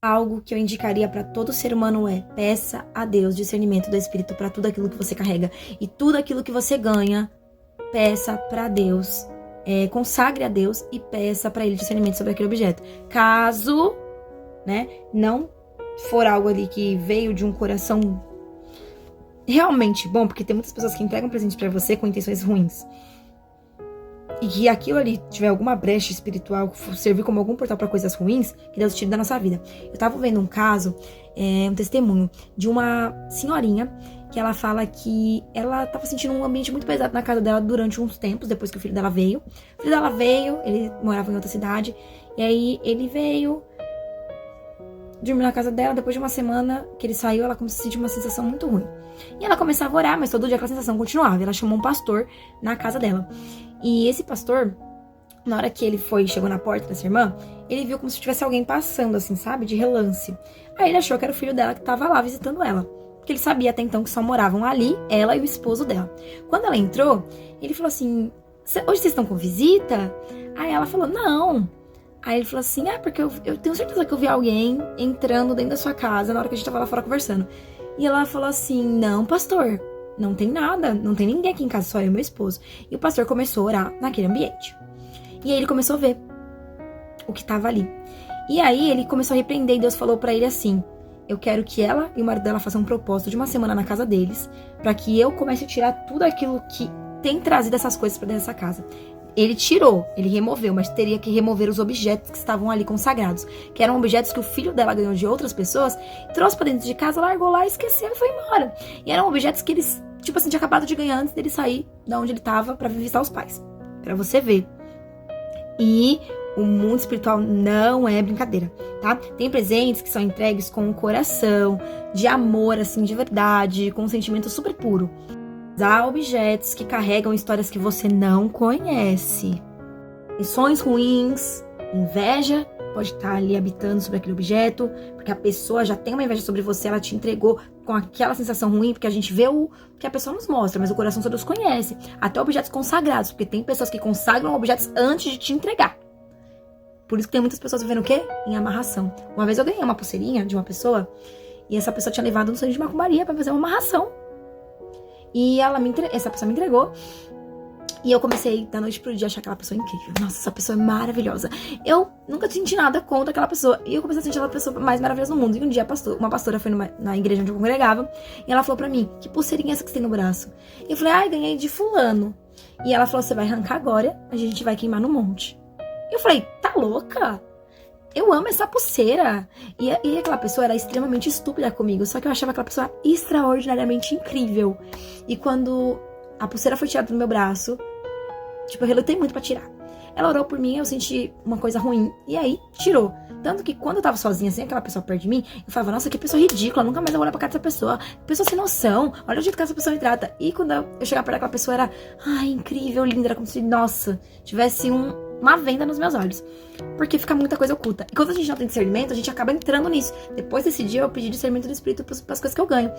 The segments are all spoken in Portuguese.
Algo que eu indicaria para todo ser humano é: peça a Deus discernimento do Espírito para tudo aquilo que você carrega. E tudo aquilo que você ganha, peça para Deus. Consagre a Deus e peça para Ele discernimento sobre aquele objeto. Caso, não for algo ali que veio de um coração realmente bom, porque tem muitas pessoas que entregam presentes para você com intenções ruins. E que aquilo ali tiver alguma brecha espiritual, servir como algum portal para coisas ruins, que Deus tire da nossa vida. Eu tava vendo um caso, um testemunho de uma senhorinha, que ela fala que ela tava sentindo um ambiente muito pesado na casa dela durante uns tempos, depois que o filho dela veio. O filho dela veio, ele morava em outra cidade, e aí ele veio, dormiu na casa dela. Depois de uma semana que ele saiu, ela começou a sentir uma sensação muito ruim. E ela começava a orar, mas todo dia aquela sensação continuava. Ela chamou um pastor na casa dela. E esse pastor, na hora que ele chegou na porta dessa irmã, ele viu como se tivesse alguém passando, assim, sabe? De relance. Aí ele achou que era o filho dela que tava lá visitando ela. Porque ele sabia até então que só moravam ali, ela e o esposo dela. Quando ela entrou, ele falou assim: hoje vocês estão com visita? Aí ela falou: não. Aí ele falou assim: porque eu tenho certeza que eu vi alguém entrando dentro da sua casa na hora que a gente tava lá fora conversando. E ela falou assim: não, pastor, não tem nada, não tem ninguém aqui em casa, só eu e meu esposo. E o pastor começou a orar naquele ambiente. E aí ele começou a ver o que tava ali. E aí ele começou a repreender e Deus falou pra ele assim: eu quero que ela e o marido dela façam um propósito de uma semana na casa deles, pra que eu comece a tirar tudo aquilo que tem trazido essas coisas pra dentro dessa casa. Ele tirou, ele removeu, mas teria que remover os objetos que estavam ali consagrados, que eram objetos que o filho dela ganhou de outras pessoas, trouxe pra dentro de casa, largou lá, esqueceu e foi embora. E eram objetos que eles, tipo assim, tinha acabado de ganhar antes dele sair da onde ele tava pra visitar os pais. Pra você ver. E o mundo espiritual não é brincadeira, tá? Tem presentes que são entregues com o coração, de amor, assim, de verdade, com um sentimento super puro. Há objetos que carregam histórias que você não conhece. Sonhos ruins, inveja pode estar ali habitando sobre aquele objeto, porque a pessoa já tem uma inveja sobre você, ela te entregou com aquela sensação ruim, porque a gente vê o que a pessoa nos mostra, mas o coração só Deus conhece. Até objetos consagrados, porque tem pessoas que consagram objetos antes de te entregar. Por isso que tem muitas pessoas vivendo o quê? Em amarração. Uma vez eu ganhei uma pulseirinha de uma pessoa, e essa pessoa tinha levado no centro de macumbaria pra fazer uma amarração. E essa pessoa me entregou. E eu comecei, da noite pro dia, a achar aquela pessoa incrível. Nossa, essa pessoa é maravilhosa. Eu nunca senti nada contra aquela pessoa. E eu comecei a sentir aquela pessoa mais maravilhosa do mundo. E um dia uma pastora foi na igreja onde eu congregava. E ela falou pra mim: que pulseirinha é essa que você tem no braço? E eu falei: ganhei de fulano. E ela falou: você vai arrancar agora, a gente vai queimar no monte. E eu falei: tá louca? Eu amo essa pulseira. E aquela pessoa era extremamente estúpida comigo. Só que eu achava aquela pessoa extraordinariamente incrível. E quando a pulseira foi tirada do meu braço, tipo, eu relutei muito pra tirar. Ela orou por mim, eu senti uma coisa ruim. E aí, tirou. Tanto que quando eu tava sozinha, assim, aquela pessoa perto de mim, eu falava: nossa, que pessoa ridícula, nunca mais eu vou olhar pra cara dessa pessoa. Pessoa sem noção, olha o jeito que essa pessoa me trata. E quando eu chegava perto daquela pessoa, era, incrível, linda. Era como se, nossa, tivesse uma venda nos meus olhos. Porque fica muita coisa oculta. E quando a gente não tem discernimento, a gente acaba entrando nisso. Depois desse dia, eu pedi discernimento do Espírito pras coisas que eu ganho.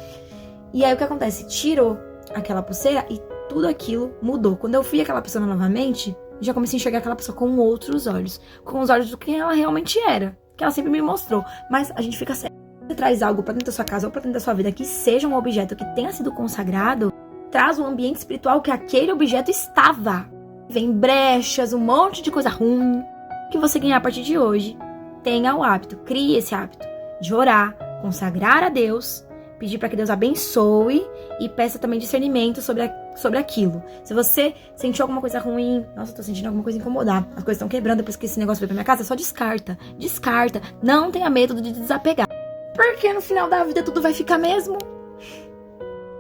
E aí, o que acontece? Tirou aquela pulseira e tudo aquilo mudou. Quando eu fui aquela pessoa novamente, já comecei a enxergar aquela pessoa com outros olhos. Com os olhos do que ela realmente era. Que ela sempre me mostrou. Mas a gente fica sério. Você traz algo pra dentro da sua casa ou pra dentro da sua vida que seja um objeto que tenha sido consagrado, traz um ambiente espiritual que aquele objeto estava. Vem brechas, um monte de coisa ruim. Que você ganhar a partir de hoje, tenha o hábito, crie esse hábito de orar, consagrar a Deus, pedir para que Deus abençoe e peça também discernimento sobre aquilo. Se você sentiu alguma coisa ruim, nossa, eu tô sentindo alguma coisa incomodar, as coisas estão quebrando depois que esse negócio veio pra minha casa, só descarta. Não tenha medo de desapegar, porque no final da vida tudo vai ficar mesmo.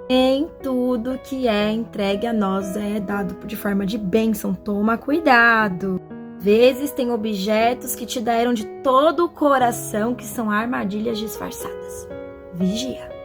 Nem tudo que é entregue a nós é dado de forma de bênção. Toma cuidado. Às vezes tem objetos que te deram de todo o coração que são armadilhas disfarçadas. Vigia.